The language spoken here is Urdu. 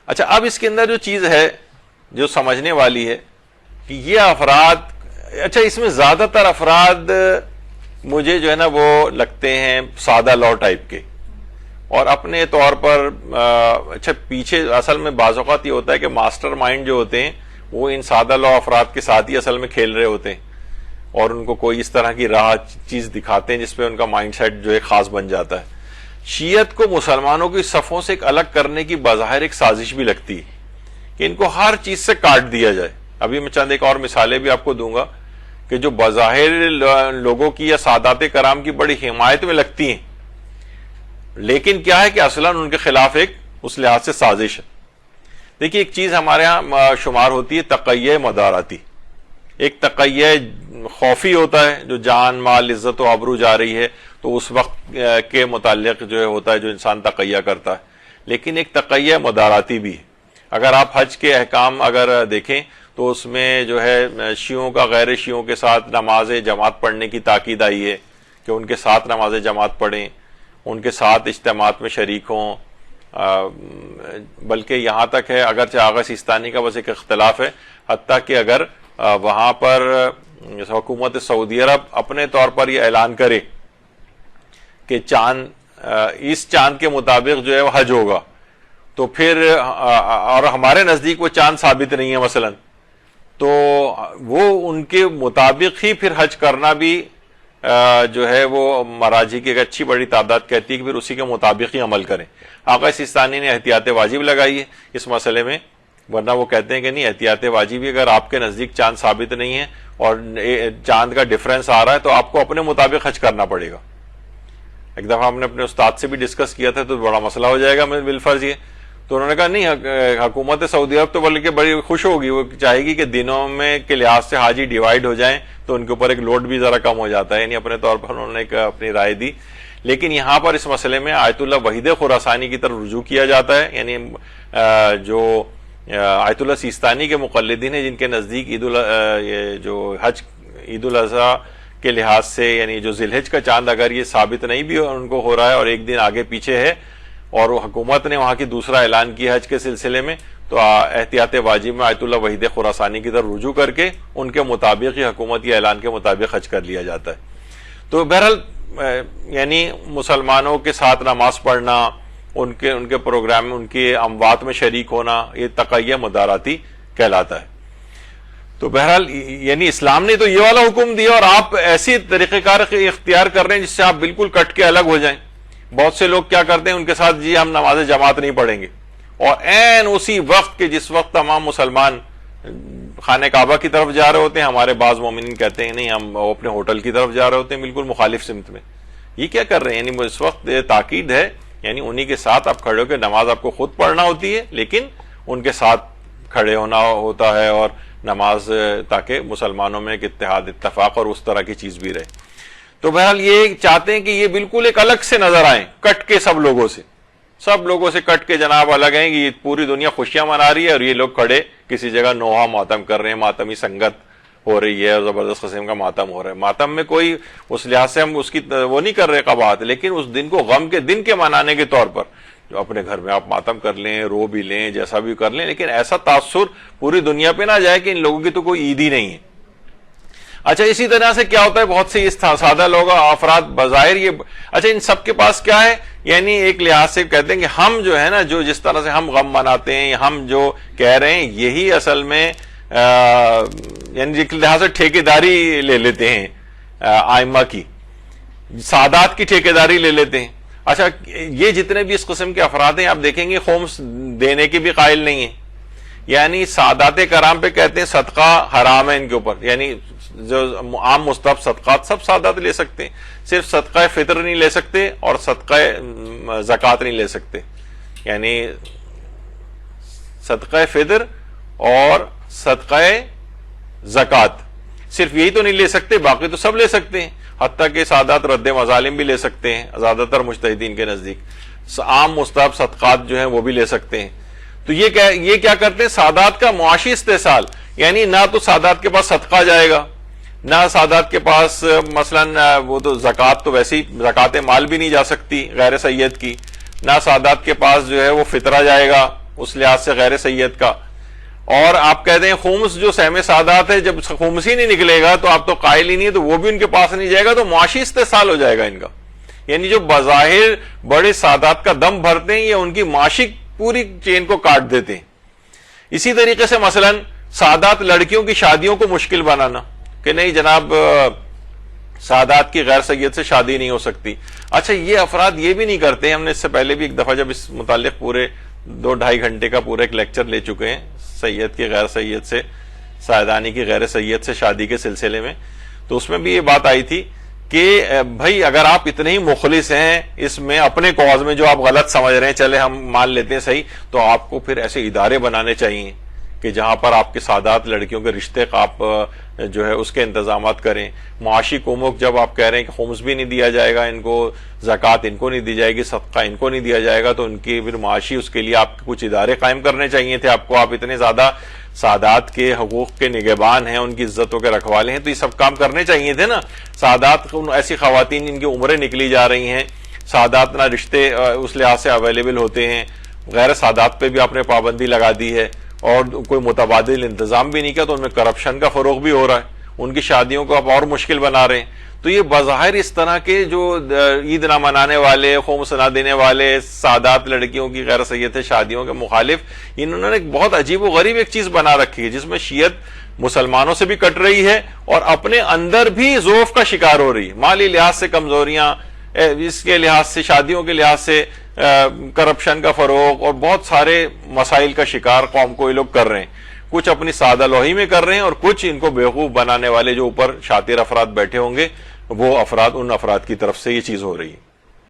اچھا اب اس کے اندر جو چیز ہے جو سمجھنے والی ہے کہ یہ افراد، اچھا اس میں زیادہ تر افراد مجھے جو ہے نا وہ لگتے ہیں سادہ لاء ٹائپ کے، اور اپنے طور پر اچھا پیچھے اصل میں بعض اوقات یہ ہوتا ہے کہ ماسٹر مائنڈ جو ہوتے ہیں وہ ان سادہ لاء افراد کے ساتھ ہی اصل میں کھیل رہے ہوتے ہیں، اور ان کو کوئی اس طرح کی راہ چیز دکھاتے ہیں جس پہ ان کا مائنڈ سیٹ جو ہے خاص بن جاتا ہے۔ شیعت کو مسلمانوں کی صفوں سے ایک الگ کرنے کی بظاہر ایک سازش بھی لگتی ہے کہ ان کو ہر چیز سے کاٹ دیا جائے۔ ابھی میں چند ایک اور مثالیں بھی آپ کو دوں گا کہ جو بظاہر لوگوں کی یا سادات کرام کی بڑی حمایت میں لگتی ہیں، لیکن کیا ہے کہ اصلاً ان کے خلاف ایک اس لحاظ سے سازش ہے۔ دیکھیے ایک چیز ہمارے ہاں شمار ہوتی ہے تقیہ مداراتی، ایک تقیہ خوفی ہوتا ہے جو جان مال عزت و آبرو جا رہی ہے تو اس وقت کے متعلق جو ہے ہوتا ہے جو انسان تقیہ کرتا ہے، لیکن ایک تقیہ مداراتی بھی ہے۔ اگر آپ حج کے احکام اگر دیکھیں تو اس میں جو ہے شیعوں کا غیر شیعوں کے ساتھ نماز جماعت پڑھنے کی تاکید آئی ہے کہ ان کے ساتھ نماز جماعت پڑھیں، ان کے ساتھ اجتماعات میں شریک ہوں، بلکہ یہاں تک ہے اگرچہ آغا سیستانی کا بس ایک اختلاف ہے، حتیٰ کہ اگر وہاں پر حکومت سعودی عرب اپنے طور پر یہ اعلان کرے کہ چاند اس چاند کے مطابق جو ہے وہ حج ہوگا، تو پھر اور ہمارے نزدیک وہ چاند ثابت نہیں ہے مثلا، تو وہ ان کے مطابق ہی پھر حج کرنا بھی جو ہے وہ مراجی کی ایک اچھی بڑی تعداد کہتی ہے کہ پھر اسی کے مطابق ہی عمل کریں۔ آقا سیستانی نے احتیاط واجب لگائی ہے اس مسئلے میں، ورنہ وہ کہتے ہیں کہ نہیں احتیاط واجب ہی اگر آپ کے نزدیک چاند ثابت نہیں ہے اور چاند کا ڈفرنس آ رہا ہے تو آپ کو اپنے مطابق حج کرنا پڑے گا۔ ایک دفعہ ہم نے اپنے استاد سے بھی ڈسکس کیا تھا تو بڑا مسئلہ ہو جائے گا بالفرض یہ، تو انہوں نے کہا نہیں حکومت سعودی عرب تو بلکہ بڑی خوش ہوگی، وہ چاہے گی کہ دنوں میں کے لحاظ سے حاجی ڈیوائیڈ ہو جائیں تو ان کے اوپر ایک لوڈ بھی ذرا کم ہو جاتا ہے، یعنی اپنے طور پر انہوں نے ایک اپنی رائے دی۔ لیکن یہاں پر اس مسئلے میں آیت اللہ وحید خراسانی کی طرف رجوع کیا جاتا ہے، یعنی جو آیت اللہ سیستانی کے مقلدین ہیں جن کے نزدیک جو حج عید الاضحیٰ کے لحاظ سے یعنی جو ذی الحج کا چاند اگر یہ ثابت نہیں بھی ان کو ہو رہا ہے اور ایک دن آگے پیچھے ہے اور وہ حکومت نے وہاں کی دوسرا اعلان کیا حج کے سلسلے میں، تو احتیاط واجب میں آیت اللہ وحید خراسانی کی طرف رجوع کر کے ان کے مطابق ہی حکومتی اعلان کے مطابق حج کر لیا جاتا ہے۔ تو بہرحال یعنی مسلمانوں کے ساتھ نماز پڑھنا، ان کے پروگرام میں ان کے اموات میں شریک ہونا، یہ تقیہ مداراتی کہلاتا ہے۔ تو بہرحال یعنی اسلام نے تو یہ والا حکم دیا اور آپ ایسی طریقہ کار اختیار کر رہے ہیں جس سے آپ بالکل کٹ کے الگ ہو جائیں۔ بہت سے لوگ کیا کرتے ہیں ان کے ساتھ جی ہم نماز جماعت نہیں پڑھیں گے، اور عین اسی وقت کے جس وقت تمام مسلمان خانہ کعبہ کی طرف جا رہے ہوتے ہیں، ہمارے بعض مومنین کہتے ہیں نہیں ہم اپنے ہوٹل کی طرف جا رہے ہوتے ہیں، بالکل مخالف سمت میں۔ یہ کیا کر رہے ہیں؟ یعنی اس وقت تاکید ہے، یعنی انہی کے ساتھ آپ کھڑے ہو کے نماز آپ کو خود پڑھنا ہوتی ہے، لیکن ان کے ساتھ کھڑے ہونا ہوتا ہے اور نماز، تاکہ مسلمانوں میں ایک اتحاد اتفاق اور اس طرح کی چیز بھی رہے۔ تو بہرحال یہ چاہتے ہیں کہ یہ بالکل ایک الگ سے نظر آئیں، کٹ کے سب لوگوں سے کٹ کے جناب الگ ہیں کہ یہ پوری دنیا خوشیاں منا رہی ہے اور یہ لوگ کھڑے کسی جگہ نوحہ ماتم کر رہے ہیں، ماتمی سنگت ہو رہی ہے اور زبردست قسم کا ماتم ہو رہا ہے۔ ماتم میں کوئی اس لحاظ سے ہم اس کی وہ نہیں کر رہے قباحت، لیکن اس دن کو غم کے دن کے منانے کے طور پر جو اپنے گھر میں آپ ماتم کر لیں، رو بھی لیں، جیسا بھی کر لیں، لیکن ایسا تاثر پوری دنیا پہ نہ جائے کہ ان لوگوں کی تو کوئی عید ہی نہیں ہے۔ اچھا اسی طرح سے کیا ہوتا ہے، بہت سے سادہ لوگ افراد بظاہر یہ اچھا ان سب کے پاس کیا ہے، یعنی ایک لحاظ سے کہتے ہیں کہ ہم جو ہے نا جو جس طرح سے ہم غم مناتے ہیں، ہم جو کہہ رہے ہیں یہی اصل میں یعنی ایک لحاظ سے ٹھیکیداری لے لیتے ہیں، آئمہ کی سادات کی ٹھیکیداری لے لیتے ہیں۔ اچھا یہ جتنے بھی اس قسم کے افراد ہیں آپ دیکھیں گے خمس دینے کے بھی قائل نہیں ہیں، یعنی سادات کرام پہ کہتے ہیں صدقہ حرام ہے ان کے اوپر، یعنی جو عام مستحب صدقات سب سادات لے سکتے ہیں، صرف صدقہ فطر نہیں لے سکتے اور صدقہ زکوٰۃ نہیں لے سکتے، یعنی صدقہ فطر اور صدقہ زکوٰۃ صرف یہی تو نہیں لے سکتے، باقی تو سب لے سکتے ہیں، حتیٰ کہ سادات رد مظالم بھی لے سکتے ہیں زیادہ تر مجتہدین کے نزدیک، عام مستحب صدقات جو ہیں وہ بھی لے سکتے ہیں۔ تو یہ کیا کرتے ہیں، سادات کا معاشی استحصال، یعنی نہ تو سادات کے پاس صدقہ جائے گا، نہ سادات کے پاس مثلا وہ تو زکوٰۃ تو ویسے ہی زکوٰۃ مال بھی نہیں جا سکتی غیر سید کی، نہ سادات کے پاس جو ہے وہ فطرہ جائے گا اس لحاظ سے غیر سید کا. اور آپ کہتے ہیں خمس جو سہم سادات ہے، جب خمس ہی نہیں نکلے گا تو آپ تو قائل ہی نہیں ہے، تو وہ بھی ان کے پاس نہیں جائے گا، تو معاشی استحصال ہو جائے گا ان کا. یعنی جو بظاہر بڑے سادات کا دم بھرتے ہیں، یہ ان کی معاشی پوری چین کو کاٹ دیتے ہیں. اسی طریقے سے مثلا سادات لڑکیوں کی شادیوں کو مشکل بنانا کہ نہیں جناب سادات کی غیر سید سے شادی نہیں ہو سکتی. اچھا یہ افراد یہ بھی نہیں کرتے. ہم نے اس سے پہلے بھی ایک دفعہ جب اس متعلق پورے 2-2.5 گھنٹے کا پورا ایک لیکچر لے چکے ہیں سید کی غیر سید سے، سائدانی کی غیر سید سے شادی کے سلسلے میں، تو اس میں بھی یہ بات آئی تھی کہ بھائی اگر آپ اتنے ہی مخلص ہیں اس میں اپنے کاز میں جو آپ غلط سمجھ رہے ہیں، چلے ہم مان لیتے ہیں صحیح، تو آپ کو پھر ایسے ادارے بنانے چاہیے کہ جہاں پر آپ کے سادات لڑکیوں کے رشتے آپ جو ہے اس کے انتظامات کریں. معاشی کومک جب آپ کہہ رہے ہیں کہ خمس بھی نہیں دیا جائے گا ان کو، زکوٰۃ ان کو نہیں دی جائے گی، صدقہ ان کو نہیں دیا جائے گا، تو ان کی پھر معاشی اس کے لیے آپ کچھ ادارے قائم کرنے چاہیے تھے آپ کو. آپ اتنے زیادہ سادات کے حقوق کے نگہبان ہیں، ان کی عزتوں کے رکھوالے ہیں، تو یہ سب کام کرنے چاہیے تھے نا. سادات ایسی خواتین جن کی عمریں نکلی جا رہی ہیں، سادات نہ رشتے اس لحاظ سے اویلیبل ہوتے ہیں، غیر سادات پہ بھی آپ نے پابندی لگا دی ہے اور کوئی متبادل انتظام بھی نہیں کیا، تو ان میں کرپشن کا فروغ بھی ہو رہا ہے، ان کی شادیوں کو آپ اور مشکل بنا رہے ہیں. تو یہ بظاہر اس طرح کے جو عید نہ منانے والے، خمس نہ دینے والے، سادات لڑکیوں کی غیر سید شادیوں کے مخالف، انہوں نے ایک بہت عجیب و غریب ایک چیز بنا رکھی ہے جس میں شیعت مسلمانوں سے بھی کٹ رہی ہے اور اپنے اندر بھی ضعف کا شکار ہو رہی ہے. مالی لحاظ سے کمزوریاں، اس کے لحاظ سے شادیوں کے لحاظ سے کرپشن کا فروغ اور بہت سارے مسائل کا شکار قوم کو یہ لوگ کر رہے ہیں. کچھ اپنی سادہ لوہی میں کر رہے ہیں اور کچھ ان کو بیوقوف بنانے والے جو اوپر شاطر افراد بیٹھے ہوں گے، وہ افراد ان افراد کی طرف سے یہ چیز ہو رہی ہے.